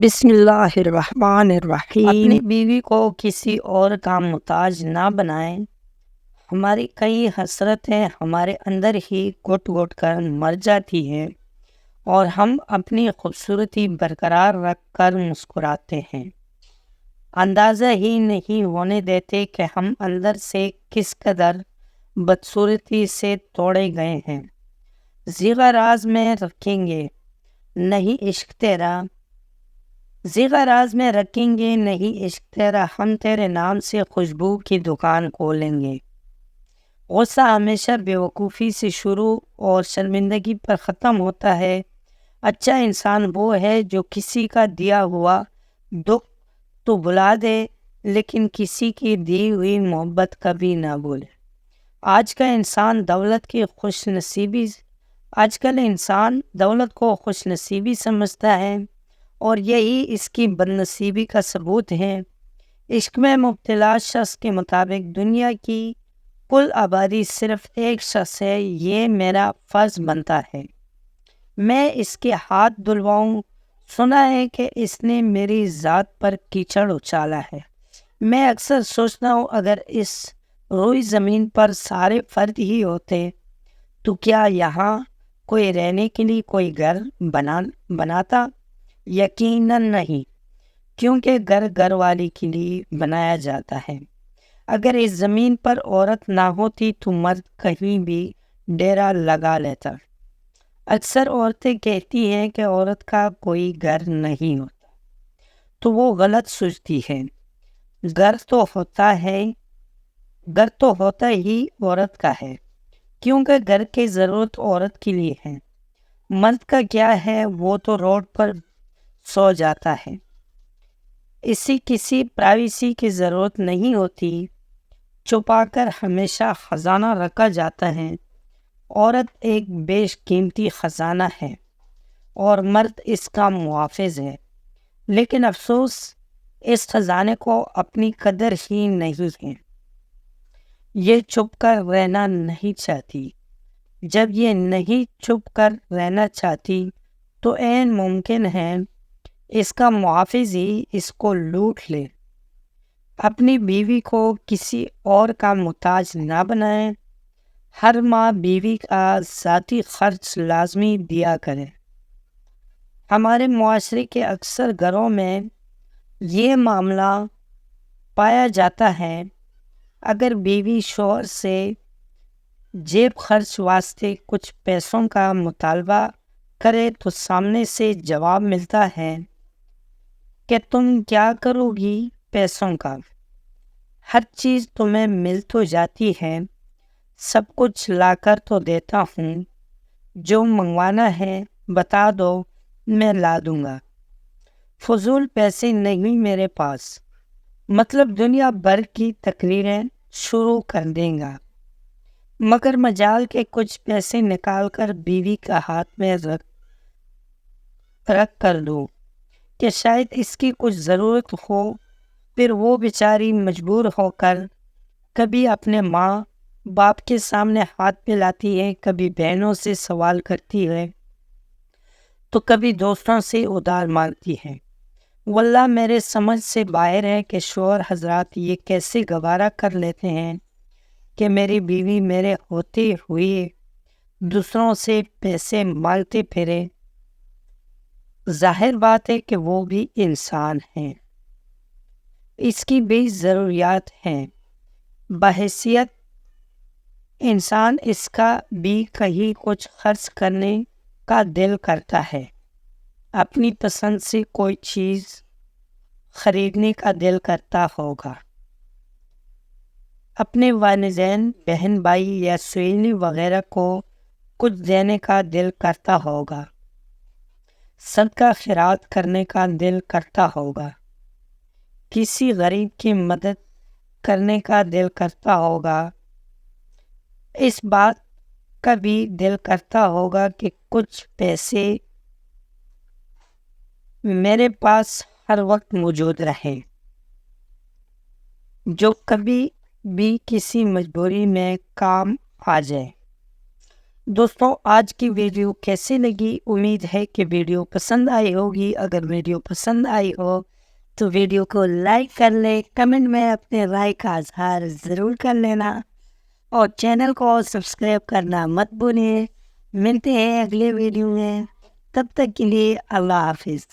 بسم اللہ الرحمن الرحیم۔ اپنی بیوی کو کسی اور کا محتاج نہ بنائیں۔ ہماری کئی حسرتیں ہمارے اندر ہی گھٹ گھٹ کر مر جاتی ہیں اور ہم اپنی خوبصورتی برقرار رکھ کر مسکراتے ہیں، اندازہ ہی نہیں ہونے دیتے کہ ہم اندر سے کس قدر بدصورتی سے توڑے گئے ہیں۔ زیغہ راز میں رکھیں گے نہیں عشق تیرا، زیغہ راز میں رکھیں گے نہیں عشق تیرا، ہم تیرے نام سے خوشبو کی دکان کھولیں گے۔ غصہ ہمیشہ بیوقوفی سے شروع اور شرمندگی پر ختم ہوتا ہے۔ اچھا انسان وہ ہے جو کسی کا دیا ہوا دکھ تو بھلا دے لیکن کسی کی دی ہوئی محبت کبھی نہ بھولے۔ آج کل انسان دولت کو خوش نصیبی سمجھتا ہے اور یہی اس کی بد نصیبی کا ثبوت ہے۔ عشق میں مبتلا شخص کے مطابق دنیا کی کل آبادی صرف ایک شخص ہے، یہ میرا فرض بنتا ہے میں اس کے ہاتھ دھلواؤں۔ سنا ہے کہ اس نے میری ذات پر کیچڑ اچالا ہے۔ میں اکثر سوچتا ہوں اگر اس روئی زمین پر سارے فرد ہی ہوتے تو کیا یہاں کوئی رہنے کے لیے کوئی گھر بناتا؟ یقیناً نہیں، کیونکہ گھر والی کے لیے بنایا جاتا ہے۔ اگر اس زمین پر عورت نہ ہوتی تو مرد کہیں بھی ڈیرا لگا لیتا۔ اکثر عورتیں کہتی ہیں کہ عورت کا کوئی گھر نہیں ہوتا تو وہ غلط سوچتی ہے۔ گھر تو ہوتا ہی عورت کا ہے، کیونکہ گھر کی ضرورت عورت کے لیے ہے۔ مرد کا کیا ہے، وہ تو روڈ پر سو جاتا ہے، اسی کسی پرائیویسی کی ضرورت نہیں ہوتی۔ چھپا کر ہمیشہ خزانہ رکھا جاتا ہے۔ عورت ایک بیش قیمتی خزانہ ہے اور مرد اس کا محافظ ہے، لیکن افسوس اس خزانے کو اپنی قدر ہی نہیں ہے۔ یہ چھپ کر رہنا نہیں چاہتی۔ جب یہ نہیں چھپ کر رہنا چاہتی تو عین ممکن ہے اس کا محافظ ہی اس کو لوٹ لے۔ اپنی بیوی کو کسی اور کا محتاج نہ بنائیں۔ ہر ماہ بیوی کا ذاتی خرچ لازمی دیا کرے۔ ہمارے معاشرے کے اکثر گھروں میں یہ معاملہ پایا جاتا ہے۔ اگر بیوی شوہر سے جیب خرچ واسطے کچھ پیسوں کا مطالبہ کرے تو سامنے سے جواب ملتا ہے کہ تم کیا کرو گی پیسوں کا؟ ہر چیز تمہیں مل تو جاتی ہے، سب کچھ لا کر تو دیتا ہوں، جو منگوانا ہے بتا دو میں لا دوں گا۔ فضول پیسے نہیں میرے پاس، مطلب دنیا بھر کی تقریریں شروع کر دیں گا، مگر مجال کے کچھ پیسے نکال کر بیوی کا ہاتھ میں رکھ کر دو کہ شاید اس کی کچھ ضرورت ہو۔ پھر وہ بیچاری مجبور ہو کر کبھی اپنے ماں باپ کے سامنے ہاتھ پھیلاتی ہے، کبھی بہنوں سے سوال کرتی ہے تو کبھی دوستوں سے ادھار مانگتی ہے۔ واللہ میرے سمجھ سے باہر ہے کہ شوہر حضرات یہ کیسے گوارا کر لیتے ہیں کہ میری بیوی میرے ہوتے ہوئے دوسروں سے پیسے مانگتے پھرے۔ ظاہر بات ہے کہ وہ بھی انسان ہیں، اس کی بھی ضروریات ہیں۔ بحیثیت انسان اس کا بھی کہیں کچھ خرچ کرنے کا دل کرتا ہے، اپنی پسند سے کوئی چیز خریدنے کا دل کرتا ہوگا، اپنے والدین بہن بھائی یا سہیلی وغیرہ کو کچھ دینے کا دل کرتا ہوگا، صدقہ خیرات کرنے کا دل کرتا ہوگا، کسی غریب کی مدد کرنے کا دل کرتا ہوگا، اس بات کا بھی دل کرتا ہوگا کہ کچھ پیسے میرے پاس ہر وقت موجود رہے، جو کبھی بھی کسی مجبوری میں کام آ جائے۔ دوستوں آج کی ویڈیو کیسی لگی؟ امید ہے کہ ویڈیو پسند آئی ہوگی. اگر ویڈیو پسند آئی ہو تو ویڈیو کو لائک کر لیں, کمنٹ میں اپنے رائے کا اظہار ضرور کر لینا اور چینل کو سبسکرائب کرنا مت بھولیں. ملتے ہیں اگلے ویڈیو میں, تب تک کے لیے اللہ حافظ.